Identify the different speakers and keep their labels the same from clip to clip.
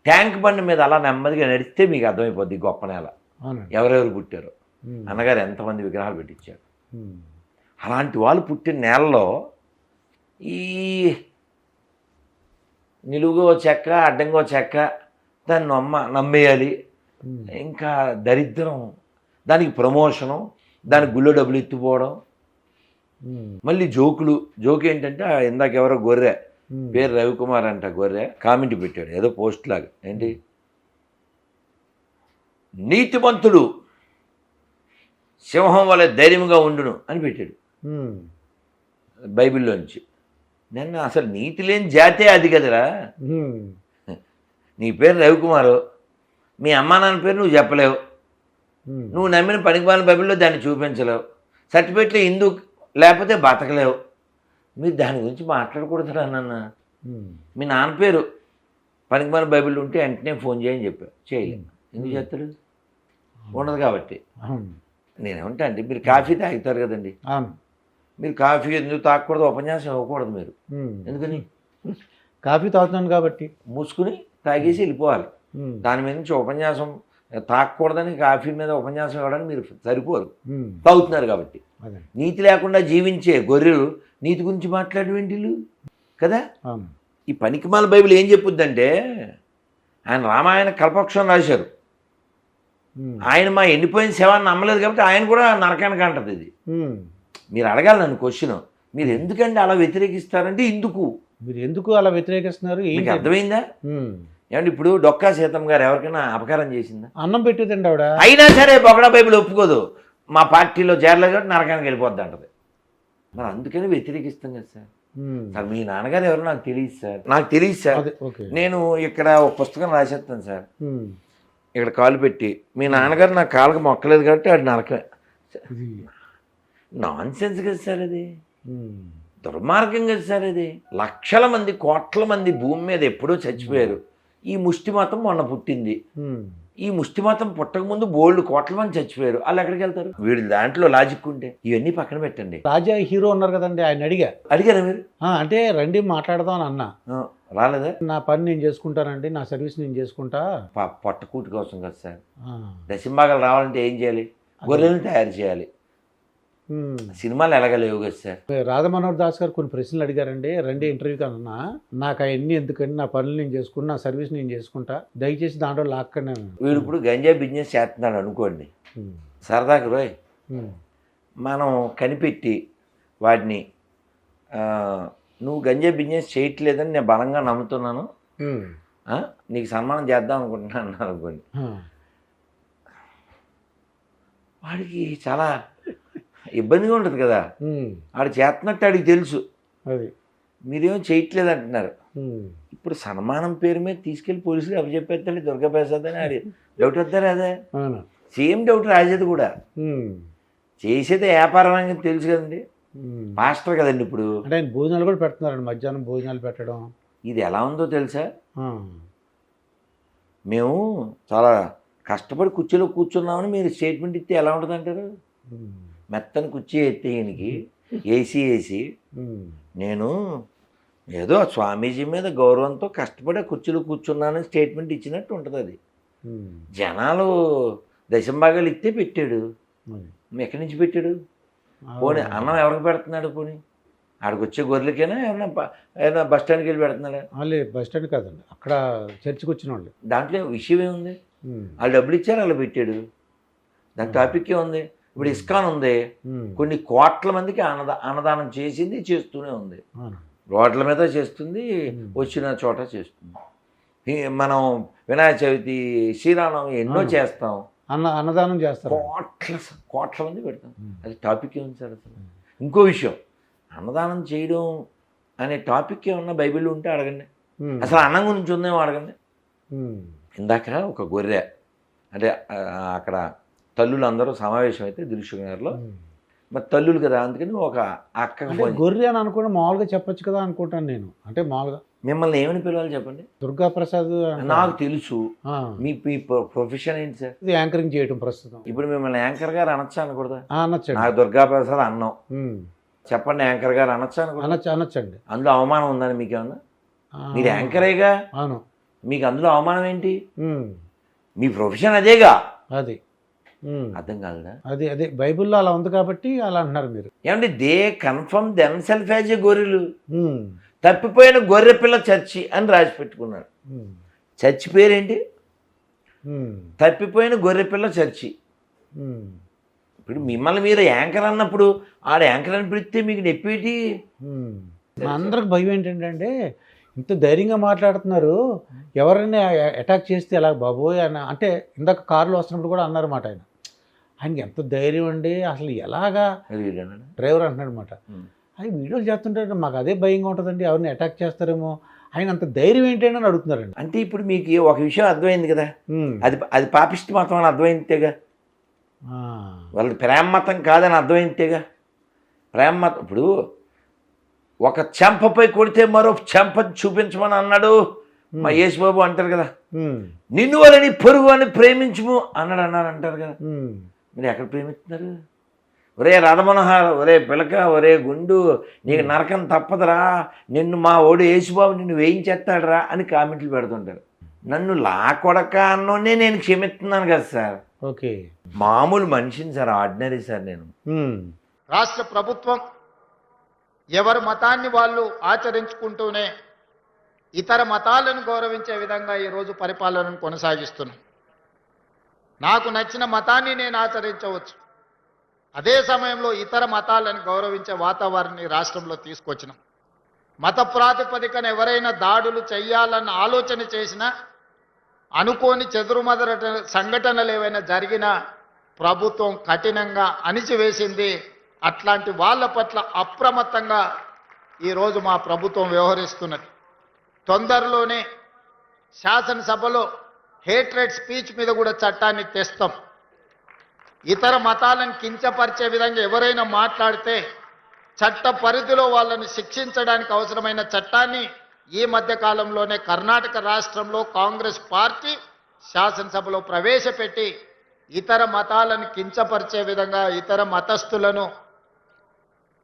Speaker 1: Tank బండి మీద అలా నెమ్మదిగా నడిస్తే మీకు అర్థమైపోద్ది గొప్ప నేల, ఎవరెవరు పుట్టారో, అన్నగారు ఎంతమంది విగ్రహాలు పెట్టించారు. అలాంటి వాళ్ళు పుట్టిన నేలలో ఈ నిలువుగో చెక్క అడ్డంగో చెక్క దాన్ని నమ్మేయాలి, ఇంకా దరిద్రం, దానికి ప్రమోషను, దానికి గుళ్ళో డబ్బులు ఎత్తుపోవడం, మళ్ళీ జోకు ఏంటంటే ఇందాక ఎవరో గొర్రె పేరు రవికుమార్ అంట, గొర్రె కామెంట్ పెట్టాడు ఏదో పోస్ట్ లాగా, ఏంటి నీతిమంతుడు సింహం వల్ల ధైర్యంగా ఉండును అని పెట్టాడు బైబిల్లోంచి. నేను అసలు నీతి లేని జాతే అది కదరా. నీ పేరు రవికుమారు, మీ అమ్మా నాన్న పేరు నువ్వు చెప్పలేవు, నువ్వు నమ్మిన పనికిమాలిన బైబిల్లో దాన్ని చూపించలేవు, సర్టిఫికెట్లో హిందూ లేకపోతే బతకలేవు. మీరు దాని గురించి మాట్లాడకూడదురా నాన్న. మీ నాన్న పేరు పనికిమాలిన బైబిల్ ఉంటే వెంటనే ఫోన్ చేయని చెప్పావు, చేయలేదు. ఎందుకు చేస్తాడు? ఉండదు కాబట్టి. నేనేమంటా అంటే మీరు కాఫీ తాగుతారు కదండి, మీరు కాఫీ ఎందుకు తాగకూడదు? ఉపన్యాసం ఇవ్వకూడదు మీరు. ఎందుకని?
Speaker 2: కాఫీ తాగుతున్నాను కాబట్టి
Speaker 1: మూసుకుని తాగేసి వెళ్ళిపోవాలి. దాని మీద నుంచి ఉపన్యాసం తాగకూడదని కాఫీ మీద ఉపన్యాసం ఇవ్వడానికి మీరు సరిపోరు, తాగుతున్నారు కాబట్టి. నీతి లేకుండా జీవించే గొర్రెలు నీతి గురించి మాట్లాడేంటి కదా. ఈ పనికిమాల బైబిల్ ఏం చెప్పుద్దంటే, ఆయన రామాయణ కల్పక్షం రాశారు, ఆయన మా ఎండిపోయిన శవాన్ని నమ్మలేదు కాబట్టి ఆయన కూడా నరకానికి అంటది. ఇది మీరు అడగాలి నన్ను క్వశ్చన్, మీరు ఎందుకంటే అలా వ్యతిరేకిస్తారంటే
Speaker 2: మీరు ఎందుకు అలా వ్యతిరేకిస్తున్నారు
Speaker 1: మీకు అర్థమైందా? ఏమంటే ఇప్పుడు డొక్కా సీతమ్మ గారు ఎవరికైనా అపకారం చేసిందా?
Speaker 2: అన్నం పెట్టేదండి ఆవిడ.
Speaker 1: అయినా సరే బొగడా బైబిల్ ఒప్పుకోదు, మా పార్టీలో చేరలేదు కాబట్టి నరకానికి వెళ్ళిపోద్ది అంటది. మరి అందుకని వ్యతిరేకిస్తాం కదా సార్. సార్ మీ నాన్నగారు ఎవరు నాకు తెలియదు సార్, నేను ఇక్కడ ఒక పుస్తకం రాసేస్తాను సార్, ఇక్కడ కాలు పెట్టి మీ నాన్నగారు నా కాళ్ళకి మొక్కలేదు కాబట్టి అది నరకమే. నాన్ సెన్స్ కదా సార్ అది, దుర్మార్గం కదా సార్ అది. లక్షల మంది కోట్ల మంది భూమి మీద ఎప్పుడో చచ్చిపోయారు, ఈ ముష్టి మతం మొన్న పుట్టింది. ఈ ముష్టి మతం పుట్టకముందు బోల్డ్ కోట్ల మంది చచ్చిపోయారు, వాళ్ళు ఎక్కడికి వెళ్తారు? వీడి దాంట్లో లాజిక్ ఉంటే ఇవన్నీ పక్కన పెట్టండి.
Speaker 2: రాజా హీరో ఉన్నారు కదండి, ఆయన
Speaker 1: అడిగారా మీరు?
Speaker 2: అంటే రండి మాట్లాడదాం అని అన్నా,
Speaker 1: రాలేదా?
Speaker 2: నా పని నేను చేసుకుంటానండి, నా సర్వీస్ నేను చేసుకుంటా.
Speaker 1: పొట్టకూటి కోసం కదా సార్. దశంభాగాలు రావాలంటే ఏం చేయాలి? గొర్రెలను తయారు చేయాలి. సినిమాలు ఎలాగలేవు కదా సార్.
Speaker 2: రాధా మనోహర్ దాస్ గారు కొన్ని ప్రశ్నలు అడిగారండి, రండి ఇంటర్వ్యూకి అన్నా. నాకు అవన్నీ ఎందుకండి, నా పనులు నేను చేసుకుంటా, నా సర్వీస్ నేను చేసుకుంటా, దయచేసి దాంట్లో లాక్కనే.
Speaker 1: వీడు ఇప్పుడు గంజా బిజినెస్ చేస్తున్నాడు అనుకోండి, సరదాకి రోయ్ మనం కనిపెట్టి వాడిని నువ్వు గంజా బిజినెస్ చేయట్లేదని నేను బలంగా నమ్ముతున్నాను, నీకు సన్మానం చేద్దాం అనుకుంటున్నాను అనుకోండి, వాడికి చాలా ఇబ్బందిగా ఉంటుంది కదా. ఆడు చేస్తున్నట్టు ఆడికి తెలుసు, మీరేమో చేయట్లేదు అంటున్నారు. ఇప్పుడు సన్మానం పేరు మీద తీసుకెళ్లి పోలీసులు అప్పచెప్పేస్తాడు దుర్గా ప్రసాద్ అని. ఆడి డౌట్ వస్తారు అదే సేమ్ డౌట్ రాసేది కూడా. చేసేది వ్యాపారం అని తెలుసు కదండి, మాస్టర్ కదండి. ఇప్పుడు
Speaker 2: అంటే ఆయన భోజనాలు కూడా పెడుతున్నారండి, మధ్యాహ్నం భోజనాలు పెట్టడం.
Speaker 1: ఇది ఎలా ఉందో తెలుసా? మేము చాలా కష్టపడి కుర్చీలో కూర్చున్నామని మీరు స్టేట్మెంట్ ఇస్తే ఎలా ఉంటుంది అంటారు? మెత్తని కుర్చీ ఎత్తేయనికి ఏసీ వేసి నేను ఏదో స్వామీజీ మీద గౌరవంతో కష్టపడి కుర్చీలో కూర్చున్నానని స్టేట్మెంట్ ఇచ్చినట్టు ఉంటుంది అది. జనాలు దశంభాగాలు ఇస్తే పెట్టాడు, ఎక్కడి నుంచి పెట్టాడు? పోనీ అన్నం ఎవరికి పెడుతున్నాడు? పోనీ ఆడికి వచ్చే గొర్రెలకైనా ఏమైనా బస్ స్టాండ్కి వెళ్ళి పెడుతున్నాడా?
Speaker 2: బస్ స్టాండ్ కాదండి, అక్కడ చర్చికి వచ్చిన వాళ్ళు.
Speaker 1: దాంట్లో విషయం ఏముంది? వాళ్ళు డబ్బులు ఇచ్చారు, అలా పెట్టాడు. దాని టాపిక్ ఏముంది? ఇప్పుడు ఇస్కాన్ ఉంది, కొన్ని కోట్ల మందికి అన్నదానం చేసింది, చేస్తూనే ఉంది. రోడ్ల మీద చేస్తుంది, వచ్చిన చోట చేస్తుంది. మనం వినాయక చవితి, శ్రీరామనవమి ఎన్నో చేస్తాం,
Speaker 2: అన్నదానం చేస్తాం,
Speaker 1: కోట్ల మంది పెడతాం. అది టాపిక్ ఏముంది సార్ అసలు? ఇంకో విషయం, అన్నదానం చేయడం అనే టాపిక్ ఏమన్నా బైబిల్ ఉంటే అడగండి, అసలు అన్నం గురించి ఉందేమో అడగండి. ఇందాక ఒక గొర్రె అంటే అక్కడ తల్లులు అందరూ సమావేశం అయితే దిల్సుఖ్నగర్లో, మరి తల్లులు కదా, అందుకని ఒక అక్క
Speaker 2: గొర్రె అని అనుకుంటే మామూలుగా చెప్పొచ్చు కదా అనుకుంటాను నేను. అంటే మామూలుగా
Speaker 1: మిమ్మల్ని ఏమని పిలవాలి చెప్పండి?
Speaker 2: దుర్గా ప్రసాద్.
Speaker 1: నాకు తెలుసు, మీ ప్రొఫెషన్ ఏంటి సార్?
Speaker 2: యాంకరింగ్ చేయడం ప్రస్తుతం.
Speaker 1: ఇప్పుడు మిమ్మల్ని యాంకర్ గారు అనొచ్చా అనకూడదా?
Speaker 2: అనొచ్చు.
Speaker 1: నాకు దుర్గా ప్రసాద్ అన్నాం చెప్పండి, యాంకర్ గారు అనొచ్చా అనకూడదా?
Speaker 2: అనొచ్చండి.
Speaker 1: అందులో అవమానం ఉందని మీకేమన్నా? మీరు యాంకరేగా,
Speaker 2: అవును.
Speaker 1: మీకు అందులో అవమానం ఏంటి?
Speaker 2: ఉమ్,
Speaker 1: మీ ప్రొఫెషన్ అదేగా.
Speaker 2: అది
Speaker 1: అర్థం కాదురా?
Speaker 2: అది అదే బైబిల్లో అలా ఉంది కాబట్టి అలా అంటున్నారు మీరు.
Speaker 1: ఏమంటే they confirm themself as a గొర్రెలు.
Speaker 2: ఉమ్,
Speaker 1: తప్పిపోయిన గొర్రె పిల్ల చర్చి అని రాసి పెట్టుకున్నాడు.
Speaker 2: ఉమ్,
Speaker 1: చర్చి పేరేంటి?
Speaker 2: ఉమ్,
Speaker 1: తప్పిపోయిన గొర్రె పిల్ల చర్చి.
Speaker 2: ఉమ్,
Speaker 1: ఇప్పుడు మిమ్మల్ని మీరు యాంకర్ అన్నప్పుడు ఆడ యాంకర్ అని పిలిస్తే మీకు నెప్పేటి?
Speaker 2: ఉమ్. మా అందరికి భయం ఏంటంటే ఇంత ధైర్యంగా మాట్లాడుతున్నారు, ఎవరైనా అటాక్ చేస్తే ఎలా బాబోయ్ అని. అంటే ఇందాక కారులో వస్తున్నప్పుడు కూడా అన్నారన్నమాట ఆయనకి ఎంత ధైర్యం అండి అసలు ఎలాగా డ్రైవర్ అంటున్నాడు అనమాట. అది వీడియోలు చేస్తుంటే మాకు అదే భయంగా ఉంటుందండి, ఎవరిని అటాక్ చేస్తారేమో, ఆయన అంత ధైర్యం ఏంటంటే అని అడుగుతున్నారండి.
Speaker 1: అంటే ఇప్పుడు మీకు ఒక విషయం అర్థమైంది కదా, అది అది పాపిస్ట్ మతం అని అర్థమైంతేగా, వాళ్ళది ప్రేమ మతం కాదని అర్థమైంతేగా. ప్రేమ మతం ఇప్పుడు ఒక చెంపపై కొడితే మరో చెంప చూపించమని అన్నాడు మా యేసుబాబు అంటారు కదా. నిన్ను వాళ్ళని పొరుగు అని ప్రేమించుము అన్నారు అంటారు కదా. మీరు ఎక్కడ ప్రేమిస్తున్నారు? ఒరే రాధమనోహర్, ఒరే పిలక, ఒరే గుండు, నీకు నరకం తప్పదురా, నిన్ను మా ఓడు యేసుబాబు నిన్ను వేయించేస్తాడురా అని కామెంట్లు పెడుతుంటారు. నన్ను కొడక అన్నోనే నేను క్షమిస్తున్నాను కదా సార్.
Speaker 2: ఓకే,
Speaker 1: మామూలు మనిషిని సార్, ఆర్డినరీ సార్ నేను.
Speaker 3: రాష్ట్ర ప్రభుత్వం ఎవరి మతాన్ని వాళ్ళు ఆచరించుకుంటూనే ఇతర మతాలను గౌరవించే విధంగా ఈరోజు పరిపాలనను కొనసాగిస్తున్నాం. నాకు నచ్చిన మతాన్ని నేను ఆచరించవచ్చు, అదే సమయంలో ఇతర మతాలను గౌరవించే వాతావరణాన్ని రాష్ట్రంలో తీసుకొచ్చినాం. మత ప్రాతిపదికన ఎవరైనా దాడులు చెయ్యాలన్న ఆలోచన చేసినా, అనుకోని చెదురుమదర సంఘటనలు ఏవైనా జరిగినా ప్రభుత్వం కఠినంగా అణిచివేసింది. అట్లాంటి వాళ్ళ పట్ల అప్రమత్తంగా ఈరోజు మా ప్రభుత్వం వ్యవహరిస్తున్నది. తొందరలోనే శాసనసభలో హేట్రెడ్ స్పీచ్ మీద కూడా చట్టాన్ని తెస్తాం. ఇతర మతాలను కించపరిచే విధంగా ఎవరైనా మాట్లాడితే చట్ట పరిధిలో వాళ్ళని శిక్షించడానికి అవసరమైన చట్టాన్ని ఈ మధ్య కాలంలోనే కర్ణాటక రాష్ట్రంలో కాంగ్రెస్ పార్టీ శాసనసభలో ప్రవేశపెట్టి ఇతర మతాలను కించపరిచే విధంగా, ఇతర మతస్థులను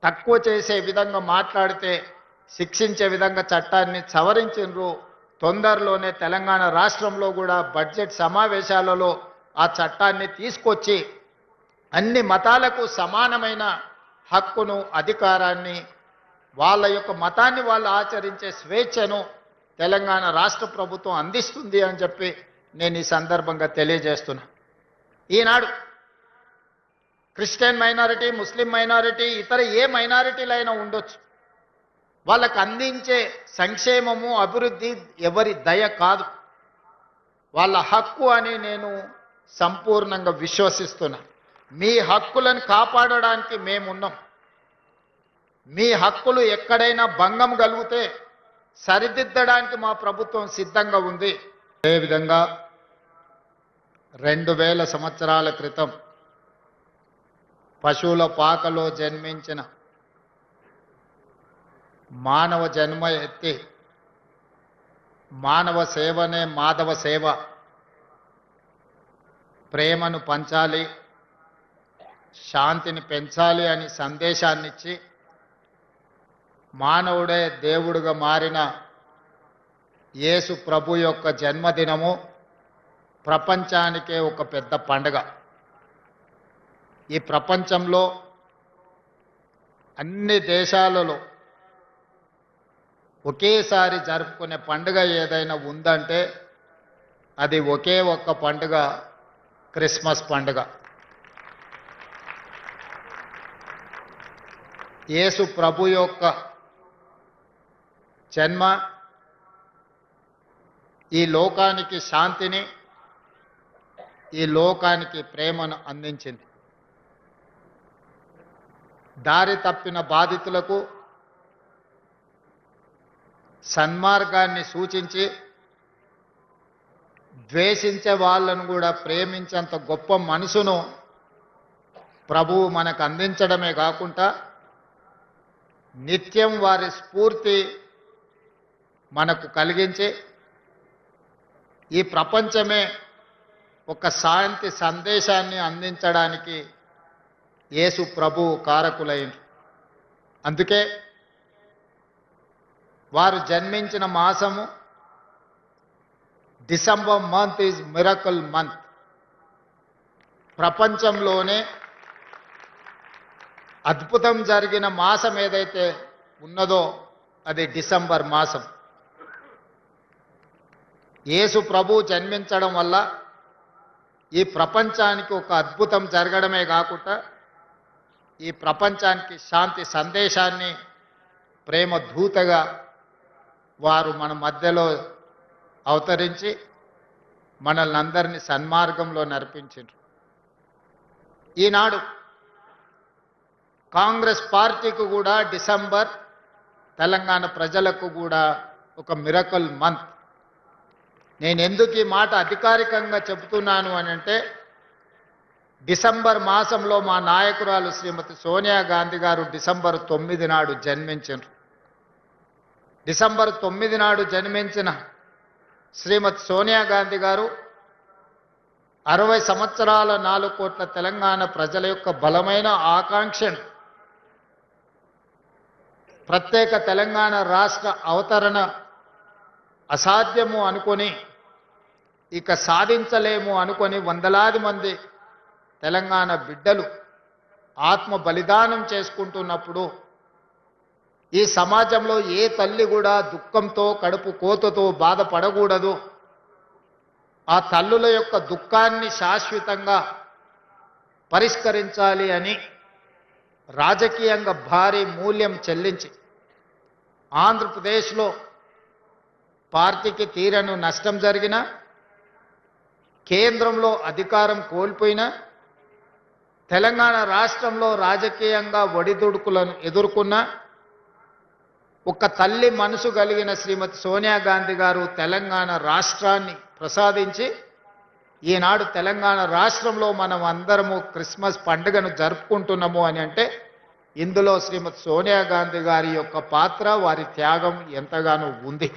Speaker 3: తక్కువ చేసే విధంగా మాట్లాడితే శిక్షించే విధంగా చట్టాన్ని సవరించిండ్రు. తొందరలోనే తెలంగాణ రాష్ట్రంలో కూడా బడ్జెట్ సమావేశాలలో ఆ చట్టాన్ని తీసుకొచ్చి అన్ని మతాలకు సమానమైన హక్కును, అధికారాన్ని, వాళ్ళ యొక్క మతాన్ని వాళ్ళు ఆచరించే స్వేచ్ఛను తెలంగాణ రాష్ట్ర ప్రభుత్వం అందిస్తుంది అని చెప్పి నేను ఈ సందర్భంగా తెలియజేస్తున్నా. ఈనాడు క్రిస్టియన్ మైనారిటీ, ముస్లిం మైనారిటీ, ఇతర ఏ మైనారిటీలైనా ఉండొచ్చు, వాళ్ళకు అందించే సంక్షేమము, అభివృద్ధి ఎవరి దయ కాదు, వాళ్ళ హక్కు అని నేను సంపూర్ణంగా విశ్వసిస్తున్నా. మీ హక్కులను కాపాడడానికి మేమున్నాం. మీ హక్కులు ఎక్కడైనా భంగం కలిగితే సరిదిద్దడానికి మా ప్రభుత్వం సిద్ధంగా ఉంది. అదేవిధంగా 2000 సంవత్సరాల క్రితం పశువుల పాకలో జన్మించిన మానవ జన్మ ఎత్తి మానవ సేవనే మాధవ సేవ, ప్రేమను పంచాలి, శాంతిని పెంచాలి అని సందేశాన్నిచ్చి మానవుడే దేవుడుగా మారిన యేసు ప్రభు యొక్క జన్మదినము ప్రపంచానికే ఒక పెద్ద పండుగ. ఈ ప్రపంచంలో అన్ని దేశాలలో ఒకేసారి జరుపుకునే పండుగ ఏదైనా ఉందంటే అది ఒకే ఒక్క పండుగ, క్రిస్మస్ పండుగ. యేసు ప్రభు యొక్క జన్మ ఈ లోకానికి శాంతిని, ఈ లోకానికి ప్రేమను అందించింది. దారి తప్పిన బాధితులకు సన్మార్గాన్ని సూచించి ద్వేషించే వాళ్ళను కూడా ప్రేమించేంత గొప్ప మనసును ప్రభువు మనకు అందించడమే కాకుండా నిత్యం వారి స్ఫూర్తి మనకు కలిగించి ఈ ప్రపంచమే ఒక శాంతి సందేశాన్ని అందించడానికి యేసు ప్రభువు కారకులైంది. అందుకే వారు జన్మించిన మాసము December month is miracle month. ప్రపంచంలోనే అద్భుతం జరిగిన మాసం ఏదైతే ఉన్నదో అది డిసెంబర్ మాసం. యేసు ప్రభు జన్మించడం వల్ల ఈ ప్రపంచానికి ఒక అద్భుతం జరగడమే కాకుండా ఈ ప్రపంచానికి శాంతి సందేశాన్ని ప్రేమ దూతగా వారు మన మధ్యలో అవతరించి మనల్ని అందరినీ సన్మార్గంలో నడిపించారు. ఈనాడు కాంగ్రెస్ పార్టీకి కూడా డిసెంబర్, తెలంగాణ ప్రజలకు కూడా ఒక మిరకల్ మంత్. నేను ఎందుకు ఈ మాట అధికారికంగా చెబుతున్నాను అని అంటే, డిసెంబర్ మాసంలో మా నాయకురాలు శ్రీమతి సోనియా గాంధీ గారు డిసెంబర్ 9 నాడు జన్మించారు. డిసెంబర్ 9 నాడు జన్మించిన శ్రీమతి సోనియా గాంధీ గారు 60 సంవత్సరాల 4 కోట్ల తెలంగాణ ప్రజల యొక్క బలమైన ఆకాంక్షను ప్రత్యేక తెలంగాణ రాష్ట్ర అవతరణ అసాధ్యము అనుకొని, ఇక సాధించలేము అనుకొని వందలాది మంది తెలంగాణ బిడ్డలు ఆత్మ బలిదానం చేసుకుంటున్నప్పుడు ఈ సమాజంలో ఏ తల్లి కూడా దుఃఖంతో కడుపు కోతతో బాధపడకూడదు. ఆ తల్లుల యొక్క దుఃఖాన్ని శాశ్వతంగా పరిష్కరించాలి అని రాజకీయంగా భారీ మూల్యం చెల్లించి ఆంధ్రప్రదేశ్లో పార్టీకి తీరను నష్టం జరిగిన, కేంద్రంలో అధికారం కోల్పోయిన, తెలంగాణ రాష్ట్రంలో రాజకీయంగా ఒడిదుడుకులను ఎదుర్కొన్న ఒక తల్లి మనసు కలిగిన శ్రీమతి సోనియా గాంధీ గారు తెలంగాణ రాష్ట్రాన్ని ప్రసాదించి ఈనాడు తెలంగాణ రాష్ట్రంలో మనం అందరము క్రిస్మస్ పండుగను జరుపుకుంటున్నాము అని అంటే ఇందులో శ్రీమతి సోనియా గాంధీ గారి యొక్క పాత్ర, వారి త్యాగం ఎంతగానో ఉంది.